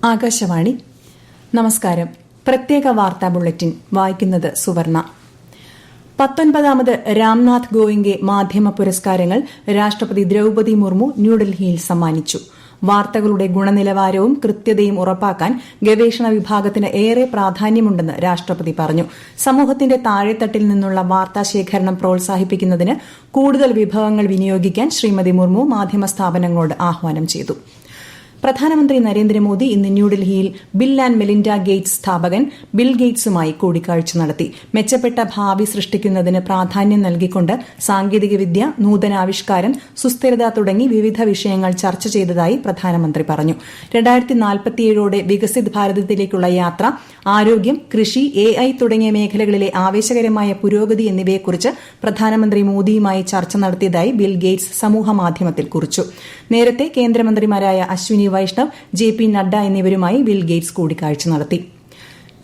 ആകാശവാണി. നമസ്കാരം. പ്രത്യേക വാർത്താ ബുള്ളറ്റിൻ വായിക്കുന്നത് സുവർണ. 19ാമത് രാംനാഥ് ഗോയിംഗെ മാധ്യമ പുരസ്കാരങ്ങൾ രാഷ്ട്രപതി ദ്രൌപദി മുർമു ന്യൂഡൽഹിയിൽ സമ്മാനിച്ചു. വാർത്തകളുടെ ഗുണനിലവാരവും കൃത്യതയും ഉറപ്പാക്കാൻ ഗവേഷണ വിഭാഗത്തിന് ഏറെ പ്രാധാന്യമുണ്ടെന്ന് രാഷ്ട്രപതി പറഞ്ഞു. സമൂഹത്തിന്റെ താഴെത്തട്ടിൽ നിന്നുള്ള വാർത്താശേഖരണം പ്രോത്സാഹിപ്പിക്കുന്നതിന് കൂടുതൽ വിഭവങ്ങൾ വിനിയോഗിക്കാൻ ശ്രീമതി മുർമു മാധ്യമ സ്ഥാപനങ്ങളോട് ആഹ്വാനം ചെയ്തു. പ്രധാനമന്ത്രി നരേന്ദ്രമോദി ഇന്ന് ന്യൂഡൽഹിയിൽ ബിൽ ആന്റ് മെലിൻഡ ഗേറ്റ്സ് സ്ഥാപകൻ ബിൽ ഗേറ്റ്സുമായി കൂടിക്കാഴ്ച നടത്തി. മെച്ചപ്പെട്ട ഭാവി സൃഷ്ടിക്കുന്നതിന് പ്രാധാന്യം നൽകിക്കൊണ്ട് സാങ്കേതികവിദ്യ, നൂതനാവിഷ്കാരം, സുസ്ഥിരത തുടങ്ങി വിവിധ വിഷയങ്ങൾ ചർച്ച ചെയ്തതായി പ്രധാനമന്ത്രി പറഞ്ഞു. 2047ഓടെ വികസിത് ഭാരതത്തിലേക്കുള്ള യാത്ര, ആരോഗ്യം, കൃഷി, AI തുടങ്ങിയ മേഖലകളിലെ ആവേശകരമായ പുരോഗതി എന്നിവയെക്കുറിച്ച് പ്രധാനമന്ത്രി മോദിയുമായി ചർച്ച നടത്തിയതായി ബിൽ ഗേറ്റ്സ് സമൂഹമാധ്യമത്തിൽ കുറിച്ചു. നേരത്തെ കേന്ദ്രമന്ത്രിമാരായ അശ്വിനി വൈഷ്ണവ്, JP നഡ്ഡ എന്നിവരുമായി ബിൽ ഗേറ്റ്സ് കൂടിക്കാഴ്ച നടത്തി.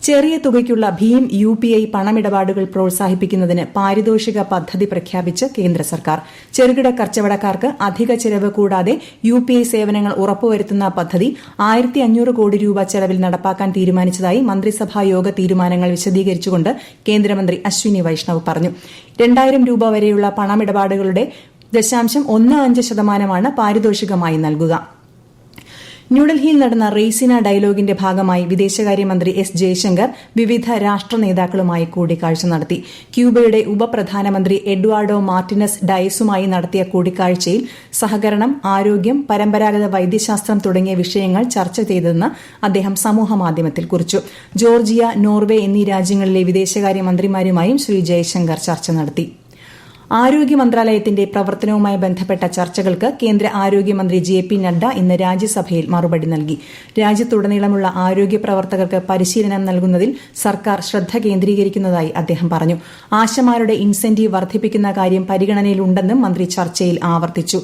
ചെറിയ തുകയ്ക്കുള്ള ഭീം UPI പണമിടപാടുകൾ പ്രോത്സാഹിപ്പിക്കുന്നതിന് പാരിതോഷിക പദ്ധതി പ്രഖ്യാപിച്ച് കേന്ദ്ര സർക്കാർ. ചെറുകിട കച്ചവടക്കാർക്ക് അധിക ചെലവ് കൂടാതെ UPI സേവനങ്ങൾ ഉറപ്പുവരുത്തുന്ന പദ്ധതി 1500 കോടി രൂപ ചെലവിൽ നടപ്പാക്കാൻ തീരുമാനിച്ചതായി മന്ത്രിസഭാ യോഗ തീരുമാനങ്ങൾ വിശദീകരിച്ചുകൊണ്ട് കേന്ദ്രമന്ത്രി അശ്വിനി വൈഷ്ണവ് പറഞ്ഞു. 2000 രൂപ വരെയുള്ള പണമിടപാടുകളുടെ 0.15% പാരിതോഷികമായി നൽകുക. ന്യൂഡൽഹിയിൽ നടന്ന റെയ്സിന ഡയലോഗിന്റെ ഭാഗമായി വിദേശകാര്യമന്ത്രി S. ജയശങ്കർ വിവിധ രാഷ്ട്ര നേതാക്കളുമായി കൂടിക്കാഴ്ച നടത്തി. ക്യൂബയുടെ ഉപപ്രധാനമന്ത്രി എഡ്വാർഡോ മാർട്ടിനസ് ഡയസുമായി നടത്തിയ കൂടിക്കാഴ്ചയിൽ സഹകരണം, ആരോഗ്യം, പരമ്പരാഗത വൈദ്യശാസ്ത്രം തുടങ്ങിയ വിഷയങ്ങൾ ചർച്ച ചെയ്തതെന്ന് അദ്ദേഹം സമൂഹമാധ്യമത്തിൽ കുറിച്ചു. ജോർജിയ, നോർവേ എന്നീ രാജ്യങ്ങളിലെ വിദേശകാര്യമന്ത്രിമാരുമായും ശ്രീ ജയശങ്കർ ചർച്ച നടത്തി. ആരോഗ്യ മന്ത്രാലയത്തിന്റെ പ്രവർത്തനവുമായി ബന്ധപ്പെട്ട ചർച്ചകൾക്ക് കേന്ദ്ര ആരോഗ്യമന്ത്രി JP നഡ്ഡ ഇന്ന് രാജ്യസഭയിൽ മറുപടി നൽകി. രാജ്യത്തുടനീളമുള്ള ആരോഗ്യ പ്രവർത്തകർക്ക് പരിശീലനം നൽകുന്നതിൽ സർക്കാർ ശ്രദ്ധ കേന്ദ്രീകരിക്കുന്നതായി അദ്ദേഹം പറഞ്ഞു. ആശമാരുടെ ഇൻസെന്റീവ് വർദ്ധിപ്പിക്കുന്ന കാര്യം പരിഗണനയിലുണ്ടെന്നും മന്ത്രി ചർച്ചയിൽ ആവർത്തിച്ചു.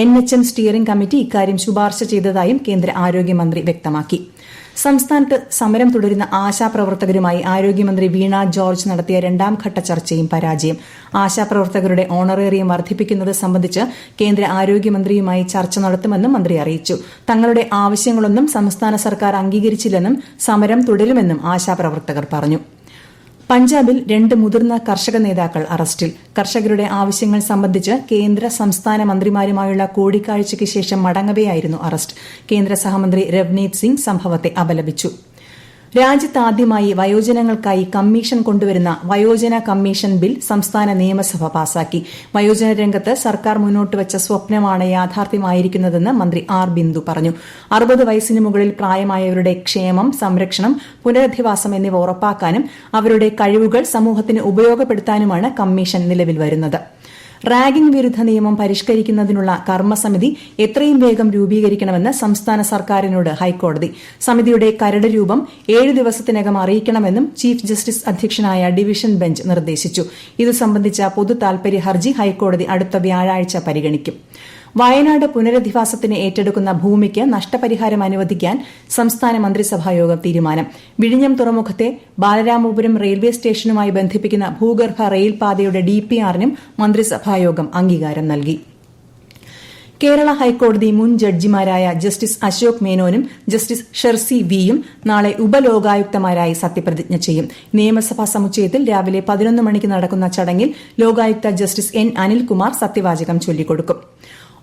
NHM സ്റ്റിയറിംഗ് കമ്മിറ്റി ഇക്കാര്യം ശുപാർശ ചെയ്തതായും കേന്ദ്ര ആരോഗ്യമന്ത്രി വ്യക്തമാക്കി. സംസ്ഥാനത്ത് സമരം തുടരുന്ന ആശാപ്രവർത്തകരുമായി ആരോഗ്യമന്ത്രി വീണ ജോർജ് നടത്തിയ 2ാം ഘട്ട ചർച്ചയും പരാജയം. ആശാപ്രവർത്തകരുടെ ഓണറേറിയം വർദ്ധിപ്പിക്കുന്നത് സംബന്ധിച്ച് കേന്ദ്ര ആരോഗ്യമന്ത്രിയുമായി ചർച്ച നടത്തുമെന്നും മന്ത്രി അറിയിച്ചു. തങ്ങളുടെ ആവശ്യങ്ങളൊന്നും സംസ്ഥാന സർക്കാർ അംഗീകരിച്ചില്ലെന്നും സമരം തുടരുമെന്നും ആശാപ്രവർത്തകർ പറഞ്ഞു. പഞ്ചാബിൽ 2 മുതിർന്ന കർഷക നേതാക്കൾ അറസ്റ്റിൽ. കർഷകരുടെ ആവശ്യങ്ങൾ സംബന്ധിച്ച് കേന്ദ്ര സംസ്ഥാന മന്ത്രിമാരുമായുള്ള കൂടിക്കാഴ്ചയ്ക്ക് ശേഷം മടങ്ങവെയായിരുന്നു അറസ്റ്റ്. കേന്ദ്ര സഹമന്ത്രി രവ്നീത് സിംഗ് സംഭവത്തെ അപലപിച്ചു. രാജ്യത്താദ്യമായി വയോജനങ്ങൾക്കായി കമ്മീഷൻ കൊണ്ടുവരുന്ന വയോജന കമ്മീഷൻ ബിൽ സംസ്ഥാന നിയമസഭ പാസാക്കി. വയോജന രംഗത്ത് സർക്കാർ മുന്നോട്ടുവച്ച സ്വപ്നമാണ് യാഥാർത്ഥ്യമായിരിക്കുന്നതെന്ന് മന്ത്രി R. ബിന്ദു പറഞ്ഞു. 60 വയസ്സിന് മുകളിൽ പ്രായമായവരുടെ ക്ഷേമം, സംരക്ഷണം, പുനരധിവാസം എന്നിവ ഉറപ്പാക്കാനും അവരുടെ കഴിവുകൾ സമൂഹത്തിന് ഉപയോഗപ്പെടുത്താനുമാണ് കമ്മീഷൻ നിലവിൽ വരുന്നത്. റാഗിംഗ് വിരുദ്ധ നിയമം പരിഷ്കരിക്കുന്നതിനുള്ള കർമ്മസമിതി എത്രയും വേഗം രൂപീകരിക്കണമെന്ന് സംസ്ഥാന സർക്കാരിനോട് ഹൈക്കോടതി. സമിതിയുടെ കരട് രൂപം 7 ദിവസത്തിനകം അറിയിക്കണമെന്നും ചീഫ് ജസ്റ്റിസ് അധ്യക്ഷനായ ഡിവിഷൻ ബെഞ്ച് നിർദ്ദേശിച്ചു. ഇതു സംബന്ധിച്ച പൊതു താൽപര്യ ഹർജി ഹൈക്കോടതി അടുത്ത വ്യാഴാഴ്ച പരിഗണിക്കും. വയനാട് പുനരധിവാസത്തിന് ഏറ്റെടുക്കുന്ന ഭൂമിക്ക് നഷ്ടപരിഹാരം അനുവദിക്കാൻ സംസ്ഥാന മന്ത്രിസഭായോഗം തീരുമാനം. വിഴിഞ്ഞം തുറമുഖത്തെ ബാലരാമപുരം റെയിൽവേ സ്റ്റേഷനുമായി ബന്ധിപ്പിക്കുന്ന ഭൂഗർഭ റെയിൽപാതയുടെ DPRനും മന്ത്രിസഭായോഗം അംഗീകാരം നൽകി. കേരള ഹൈക്കോടതി മുൻ ജഡ്ജിമാരായ ജസ്റ്റിസ് അശോക് മേനോനും ജസ്റ്റിസ് ഷെർസി വിയും നാളെ ഉപലോകായുക്തമാരായി സത്യപ്രതിജ്ഞ ചെയ്യും. നിയമസഭാ സമുച്ചയത്തിൽ രാവിലെ 11 മണിക്ക് നടക്കുന്ന ചടങ്ങിൽ ലോകായുക്ത ജസ്റ്റിസ് N. അനിൽകുമാർ സത്യവാചകം ചൊല്ലിക്കൊടുക്കും.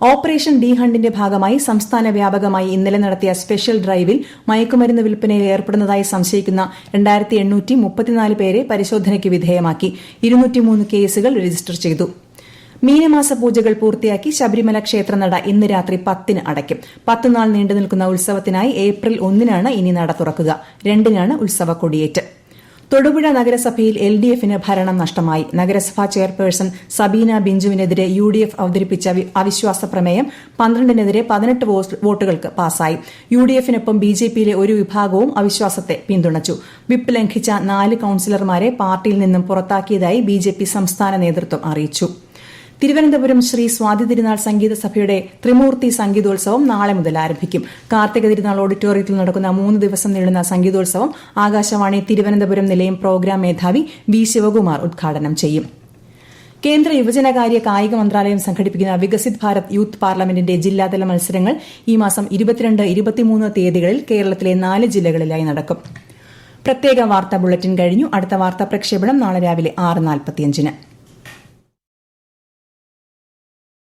ഓപ്പറേഷൻ ഡി ഹണ്ടിന്റെ ഭാഗമായി സംസ്ഥാന വ്യാപകമായി ഇന്നലെ നടത്തിയ സ്പെഷ്യൽ ഡ്രൈവിൽ മയക്കുമരുന്ന് വിൽപ്പനയിൽ ഏർപ്പെടുന്നതായി സംശയിക്കുന്ന 2834 പേരെ പരിശോധനയ്ക്ക് വിധേയമാക്കി. 203 കേസുകൾ രജിസ്റ്റർ ചെയ്തു. മീനമാസ പൂജകൾ പൂർത്തിയാക്കി ശബരിമല ക്ഷേത്രനട ഇന്ന് രാത്രി 10-ന് അടയ്ക്കും. 10 നാൾ നീണ്ടുനിൽക്കുന്ന ഉത്സവത്തിനായി ഏപ്രിൽ 1-നാണ് ഇനി നട തുറക്കുക. 2-നാണ് ഉത്സവ കൊടിയേറ്റ്. തൊടുപുഴ നഗരസഭയിൽ LDFന് ഭരണം നഷ്ടമായി. നഗരസഭാ ചെയർപേഴ്സൺ സബീന ബിഞ്ചുവിനെതിരെ UDF അവതരിപ്പിച്ച അവിശ്വാസ പ്രമേയം 12-നെതിരെ 18 വോട്ടുകൾക്ക് പാസായി. UDFനൊപ്പം BJPയിലെ ഒരു വിഭാഗവും അവിശ്വാസത്തെ പിന്തുണച്ചു. വിപ്പ് ലംഘിച്ച 4 കൌൺസിലർമാരെ പാർട്ടിയിൽ നിന്നും പുറത്താക്കിയതായി BJP സംസ്ഥാന നേതൃത്വം അറിയിച്ചു. തിരുവനന്തപുരം ശ്രീ സ്വാതി തിരുനാൾ സംഗീത സഭയുടെ ത്രിമൂർത്തി സംഗീതോത്സവം നാളെ മുതൽ ആരംഭിക്കും. കാർത്തിക തിരുനാൾ ഓഡിറ്റോറിയത്തിൽ നടക്കുന്ന 3 ദിവസം നീളുന്ന സംഗീതോത്സവം ആകാശവാണി തിരുവനന്തപുരം നിലയം പ്രോഗ്രാം മേധാവി V. ശിവകുമാർ ഉദ്ഘാടനം ചെയ്യും. കേന്ദ്ര യുവജനകാര്യ കായിക മന്ത്രാലയം സംഘടിപ്പിക്കുന്ന വികസിത് ഭാരത് യൂത്ത് പാർലമെന്റിന്റെ ജില്ലാതല മത്സരങ്ങൾ ഈ മാസം 22-23 തീയതികളിൽ കേരളത്തിലെ 4 ജില്ലകളിലായി നടക്കും. പ്രത്യേക വാർത്താ ബുള്ളറ്റിൻ കഴിഞ്ഞു. അടുത്ത വാർത്താ പ്രക്ഷേപണം നാളെ രാവിലെ 6:45-ന്.